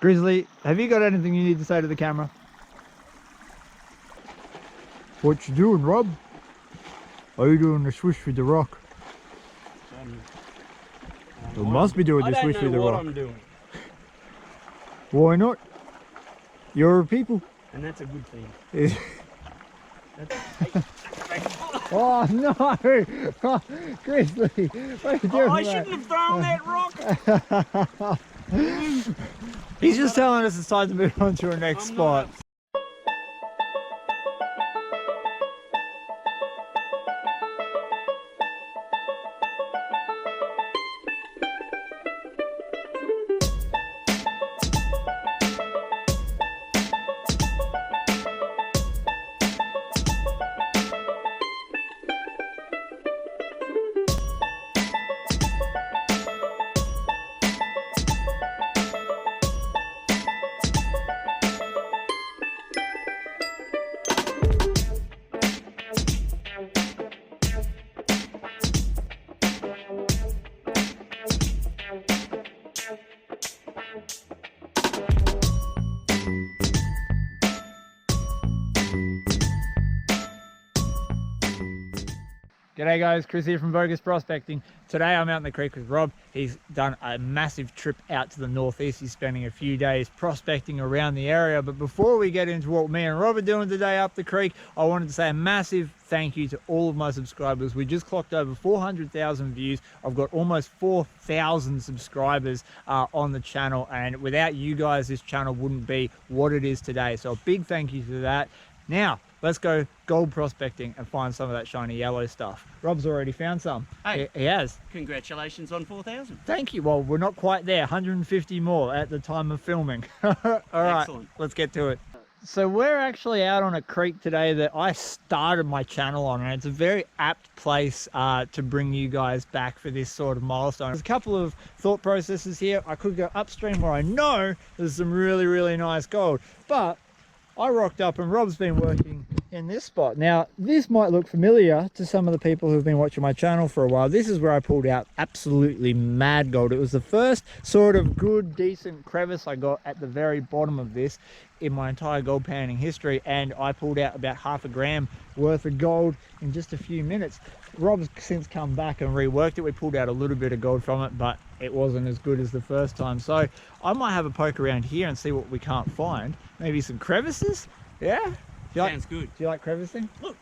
Grizzly, have you got anything you need to say to the camera? What you doing, Rob? Are you doing the swish with the rock? You must be doing the swish with the rock. I'm doing. Why not? You're a people. And that's a good thing. Oh no! Oh, Grizzly! What are you doing? I shouldn't have thrown that rock! He's just telling us it's time to move on to our next spot. G'day guys, Chris here from Vo-Gus Prospecting. Today I'm out in the creek with Rob. He's done a massive trip out to the northeast. He's spending a few days prospecting around the area. But before we get into what me and Rob are doing today up the creek, I wanted to say a massive thank you to all of my subscribers. We just clocked over 400,000 views. I've got almost 4,000 subscribers on the channel, and without you guys this channel wouldn't be what it is today. So a big thank you for that. Now let's go gold prospecting and find some of that shiny yellow stuff. Rob's already found some. Hey, he has. Congratulations on 4,000. Thank you. Well, we're not quite there. 150 more at the time of filming. All right, excellent. Let's get to it. So we're actually out on a creek today that I started my channel on, and it's a very apt place to bring you guys back for this sort of milestone. There's a couple of thought processes here. I could go upstream where I know there's some really, really nice gold, but I rocked up and Rob's been working in this spot. Now, this might look familiar to some of the people who've been watching my channel for a while. This is where I pulled out absolutely mad gold. It was the first sort of good, decent crevice I got at the very bottom of this in my entire gold panning history, and I pulled out about 0.5 gram worth of gold in just a few minutes. Rob's since come back and reworked it. We pulled out a little bit of gold from it, but it wasn't as good as the first time. So I might have a poke around here and see what we can't find. Maybe some crevices. Yeah, Sounds good. Do you like crevicing? Look,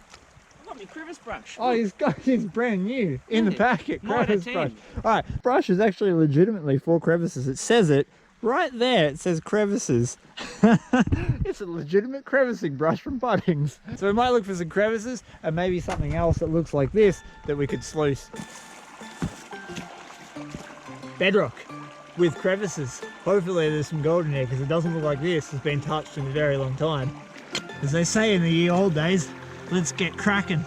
I've got my crevice brush. Oh, he's got his brand new in the packet crevice brush. 10. All right, brush is actually legitimately for crevices. It says it right there. It says crevices. It's a legitimate crevicing brush from Bunnings. So we might look for some crevices and maybe something else that looks like this that we could sluice. Bedrock with crevices. Hopefully there's some gold in there, because it doesn't look like this has been touched in a very long time. As they say in the old days, let's get cracking.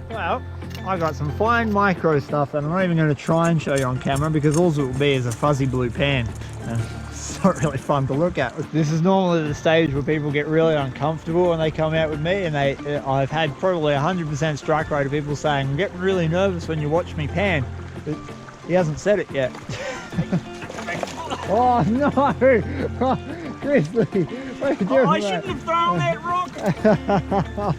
Well, I got some fine micro stuff that I'm not even going to try and show you on camera, because all it will be is a fuzzy blue pan. It's not really fun to look at. This is normally the stage where people get really uncomfortable when they come out with me, and I've had probably 100% strike rate of people saying, I'm getting really nervous when you watch me pan. But he hasn't said it yet. Oh no! Oh, Grizzly, what are you doing? I shouldn't have thrown that rock!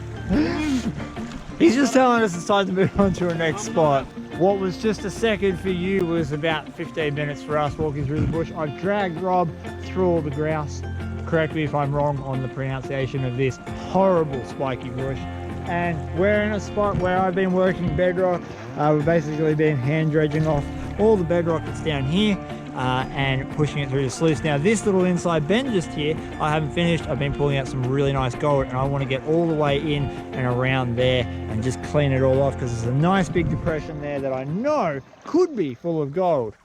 He's just telling us it's time to move on to our next spot. What was just a second for you was about 15 minutes for us walking through the bush. I've dragged Rob through all the grouse. Correct me if I'm wrong on the pronunciation of this horrible spiky bush. And we're in a spot where I've been working bedrock. We've basically been hand dredging off all the bedrock that's down here. and pushing it through the sluice. Now this little inside bend just here, I haven't finished. I've been pulling out some really nice gold, and I want to get all the way in and around there and just clean it all off, because there's a nice big depression there that I know could be full of gold.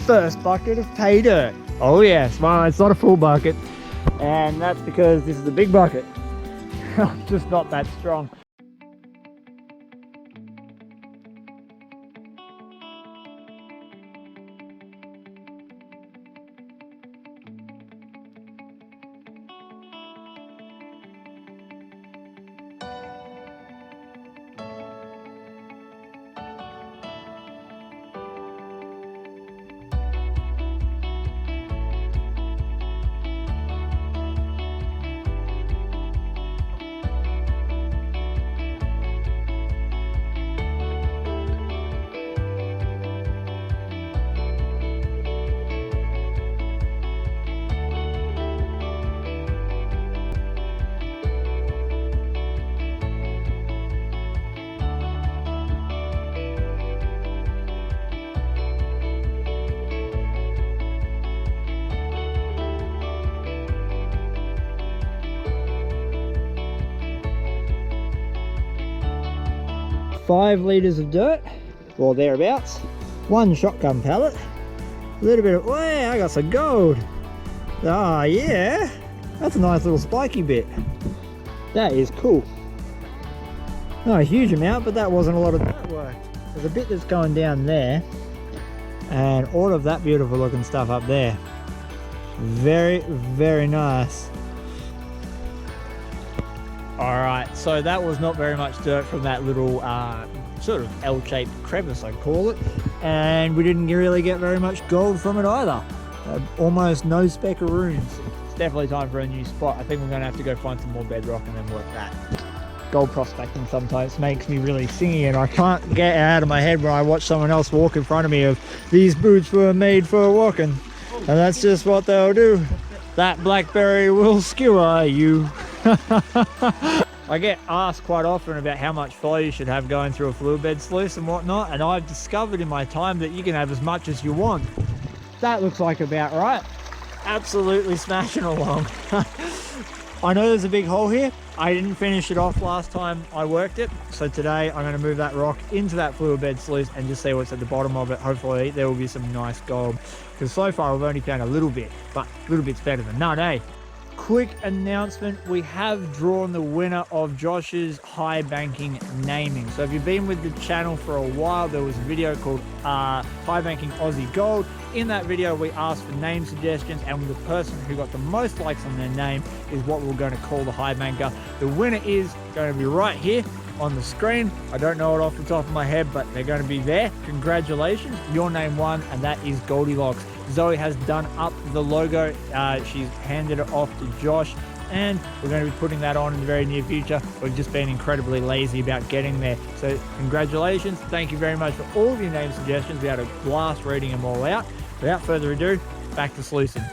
First bucket of pay dirt. Oh yes, well, it's not a full bucket, and that's because this is a big bucket. I'm just not that strong. Five litres of dirt, or thereabouts. One shotgun pallet. A little bit of, wow, I got some gold. Ah, yeah. That's a nice little spiky bit. That is cool. Not a huge amount, but that wasn't a lot of dirt work. There's a bit that's going down there, and all of that beautiful looking stuff up there. Very, very nice. Alright, so that was not very much dirt from that little sort of L-shaped crevice, I'd call it. And we didn't really get very much gold from it either. Almost no speckaroons. It's definitely time for a new spot. I think we're going to have to go find some more bedrock and then work that. Gold prospecting sometimes makes me really singy, and I can't get it out of my head when I watch someone else walk in front of me of, these boots were made for walking. And that's just what they'll do. That blackberry will skewer you. I get asked quite often about how much flow you should have going through a fluid bed sluice and whatnot, and I've discovered in my time that you can have as much as you want. That looks like about right. Absolutely smashing along. I know there's a big hole here. I didn't finish it off last time I worked it, so today I'm going to move that rock into that fluid bed sluice and just see what's at the bottom of it. Hopefully there will be some nice gold, because so far I've only found a little bit, but a little bit's better than none, eh? Quick announcement, we have drawn the winner of Josh's high banking naming. So if you've been with the channel for a while, there was a video called High Banking Aussie Gold. In that video we asked for name suggestions, and the person who got the most likes on their name is what we're going to call the high banker. The winner is going to be right here on the screen. I don't know it off the top of my head, but they're going to be there. Congratulations, your name won, and that is Goldilocks. Zoe has done up the logo. She's handed it off to Josh, and we're going to be putting that on in the very near future. We've just been incredibly lazy about getting there. So congratulations. Thank you very much for all of your name suggestions. We had a blast reading them all out. Without further ado, back to sluicing.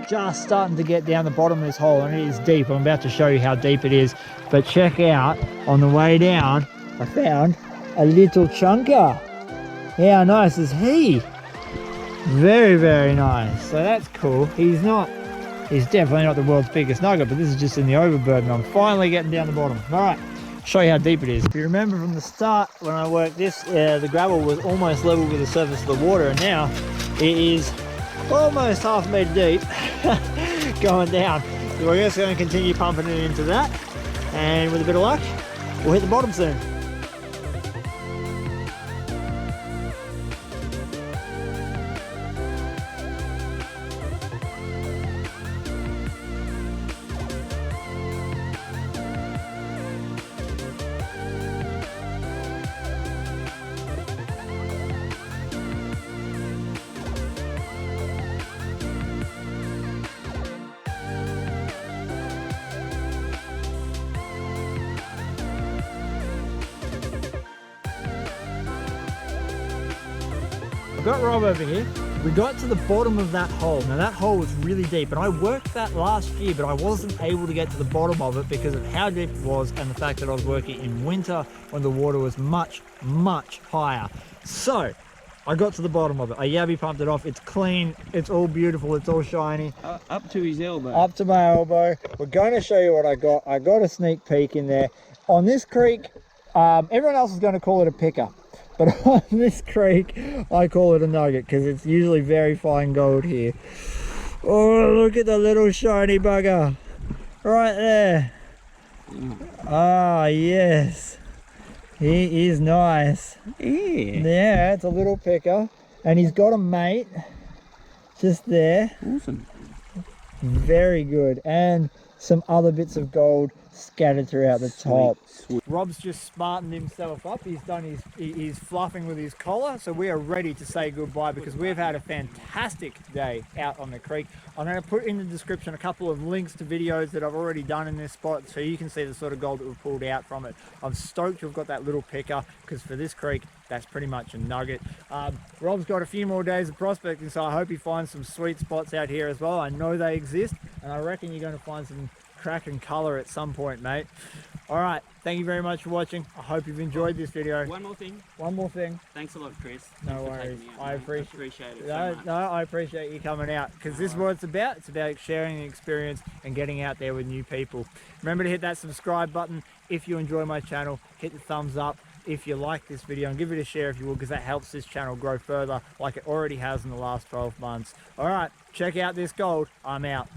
just starting to get down the bottom of this hole, and it is deep. I'm about to show you how deep it is, but check out, on the way down I found a little chunker. How nice is he? Very, very nice. So that's cool. He's definitely not the world's biggest nugget, but this is just in the overburden. I'm finally getting down the bottom. All right, show you how deep it is. If you remember from the start when I worked this, the gravel was almost level with the surface of the water, and now it is almost half a metre deep going down. So we're just going to continue pumping it into that, and with a bit of luck, we'll hit the bottom soon. I've got Rob over here. We got to the bottom of that hole. Now that hole was really deep, and I worked that last year, but I wasn't able to get to the bottom of it because of how deep it was and the fact that I was working in winter when the water was much, much higher. So I got to the bottom of it. I yabby pumped it off. It's clean. It's all beautiful. It's all shiny. Up to his elbow. Up to my elbow. We're going to show you what I got. I got a sneak peek in there. On this creek, everyone else is going to call it a picker. But on this creek, I call it a nugget because it's usually very fine gold here. Oh, look at the little shiny bugger. Right there. Ah, yes. He is nice. Yeah, it's a little picker. And he's got a mate just there. Awesome. Very good. And some other bits of gold scattered throughout the top. Sweet. Rob's just smartened himself up. He's done his fluffing with his collar, so we are ready to say goodbye because we've had a fantastic day out on the creek. I'm going to put in the description a couple of links to videos that I've already done in this spot so you can see the sort of gold that we've pulled out from it. I'm stoked we've got that little picker because for this creek that's pretty much a nugget. Rob's got a few more days of prospecting, so I hope he finds some sweet spots out here as well. I know they exist, and I reckon you're going to find some crack and color at some point, mate. All right, thank you very much for watching. I hope you've enjoyed this video. One more thing. One more thing. Thanks a lot, Chris. No Thanks for worries. taking me out, I mate. appreciate it. No, So much. no, I appreciate you coming out because this is what it's about. It's about sharing the experience and getting out there with new people. Remember to hit that subscribe button if you enjoy my channel. Hit the thumbs up if you like this video, and give it a share if you will, because that helps this channel grow further like it already has in the last 12 months. All right, check out this gold. I'm out.